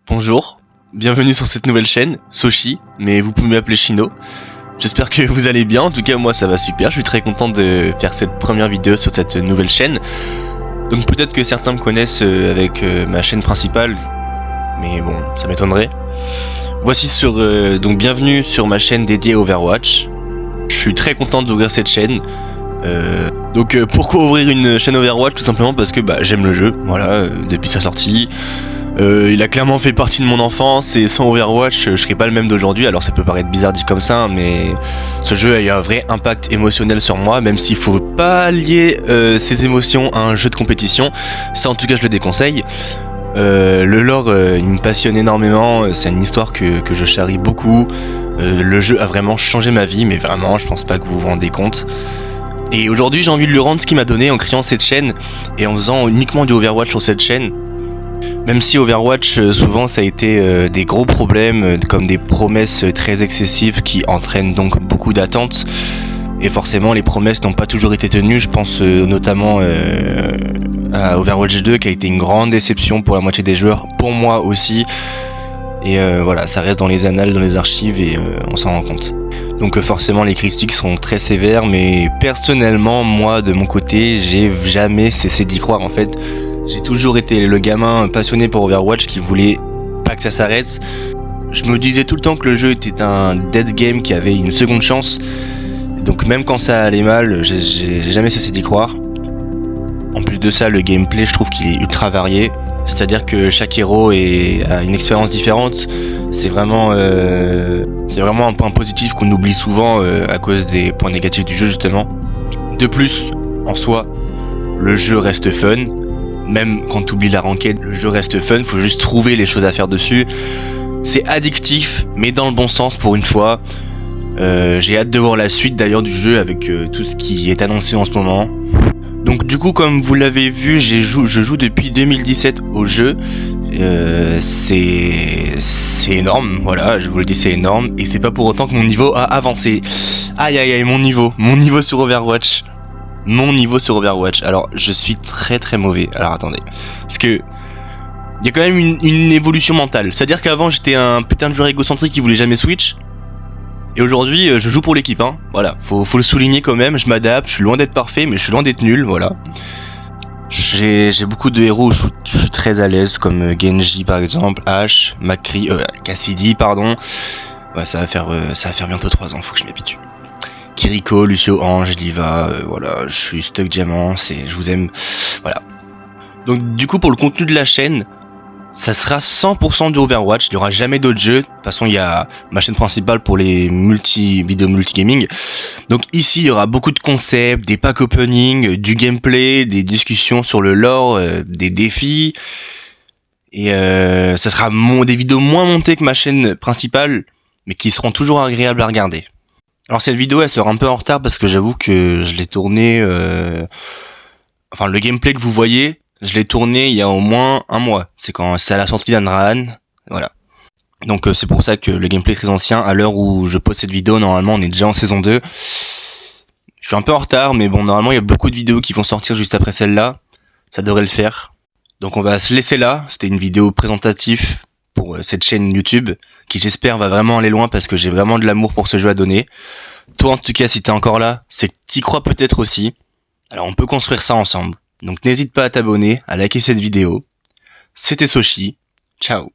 Bonjour, bienvenue sur cette nouvelle chaîne, Soshi, mais vous pouvez m'appeler Shino. J'espère que vous allez bien, en tout cas moi ça va super, je suis très content de faire cette première vidéo sur cette nouvelle chaîne. Donc peut-être que certains me connaissent avec ma chaîne principale, mais bon, ça m'étonnerait. Voici donc bienvenue sur ma chaîne dédiée à Overwatch. Je suis très content d'ouvrir cette chaîne. Donc pourquoi ouvrir une chaîne Overwatch? Tout simplement parce que j'aime le jeu, voilà, depuis sa sortie. Il a clairement fait partie de mon enfance et sans Overwatch je serais pas le même d'aujourd'hui. Alors ça peut paraître bizarre dit comme ça, mais ce jeu a eu un vrai impact émotionnel sur moi, même s'il faut pas lier ses émotions à un jeu de compétition. Ça en tout cas je le déconseille. Le lore il me passionne énormément, c'est une histoire que je charrie beaucoup. Le jeu a vraiment changé ma vie, mais vraiment je pense pas que vous vous rendez compte. Et aujourd'hui j'ai envie de lui rendre ce qu'il m'a donné en créant cette chaîne et en faisant uniquement du Overwatch sur cette chaîne. Même si Overwatch souvent ça a été des gros problèmes comme des promesses très excessives qui entraînent donc beaucoup d'attentes. Et forcément les promesses n'ont pas toujours été tenues, je pense notamment à Overwatch 2 qui a été une grande déception pour la moitié des joueurs, pour moi aussi. Et voilà, ça reste dans les annales, dans les archives et on s'en rend compte. Donc forcément les critiques sont très sévères, mais personnellement moi de mon côté j'ai jamais cessé d'y croire en fait. J'ai toujours été le gamin passionné pour Overwatch qui voulait pas que ça s'arrête. Je me disais tout le temps que le jeu était un dead game qui avait une seconde chance. Donc même quand ça allait mal, j'ai jamais cessé d'y croire. En plus de ça, le gameplay, je trouve qu'il est ultra varié. C'est-à-dire que chaque héros a une expérience différente. C'est vraiment un point positif qu'on oublie souvent à cause des points négatifs du jeu justement. De plus, en soi, le jeu reste fun. Même quand tu oublies la ranked, le jeu reste fun, faut juste trouver les choses à faire dessus. C'est addictif, mais dans le bon sens pour une fois. J'ai hâte de voir la suite d'ailleurs du jeu avec tout ce qui est annoncé en ce moment. Donc du coup, comme vous l'avez vu, je joue depuis 2017 au jeu. C'est énorme, voilà, je vous le dis, c'est énorme. Et c'est pas pour autant que mon niveau a avancé. Aïe aïe aïe, mon niveau sur Overwatch. Mon niveau sur Overwatch. Alors, je suis très très mauvais. Alors, attendez. Parce que il y a quand même une évolution mentale. C'est-à-dire qu'avant, j'étais un putain de joueur égocentrique qui voulait jamais switch. Et aujourd'hui, je joue pour l'équipe, hein. Voilà. Faut le souligner quand même. Je m'adapte. Je suis loin d'être parfait, mais je suis loin d'être nul. Voilà. J'ai beaucoup de héros où je suis très à l'aise, comme Genji par exemple, Ashe, McCree, Cassidy, pardon. Ouais, ça va faire bientôt 3 ans. Faut que je m'habitue. Kiriko, Lucio, Ange, Diva, voilà, je suis Stuck Diamant, je vous aime, voilà. Donc du coup pour le contenu de la chaîne, ça sera 100% de Overwatch, il n'y aura jamais d'autres jeux. De toute façon il y a ma chaîne principale pour les vidéos multigaming. Donc ici il y aura beaucoup de concepts, des packs opening, du gameplay, des discussions sur le lore, des défis. Et ça sera des vidéos moins montées que ma chaîne principale, mais qui seront toujours agréables à regarder. Alors cette vidéo elle sera un peu en retard parce que j'avoue que je l'ai tournée, enfin le gameplay que vous voyez, je l'ai tourné il y a au moins un mois. C'est à la sortie d'Anrahan, voilà. Donc c'est pour ça que le gameplay est très ancien. À l'heure où je poste cette vidéo, normalement on est déjà en saison 2. Je suis un peu en retard, mais bon normalement il y a beaucoup de vidéos qui vont sortir juste après celle-là. Ça devrait le faire. Donc on va se laisser là. C'était une vidéo présentative pour cette chaîne YouTube qui j'espère va vraiment aller loin parce que j'ai vraiment de l'amour pour ce jeu à donner. Toi en tout cas si t'es encore là, c'est que t'y crois peut-être aussi. Alors on peut construire ça ensemble. Donc n'hésite pas à t'abonner, à liker cette vidéo. C'était Soshi. Ciao.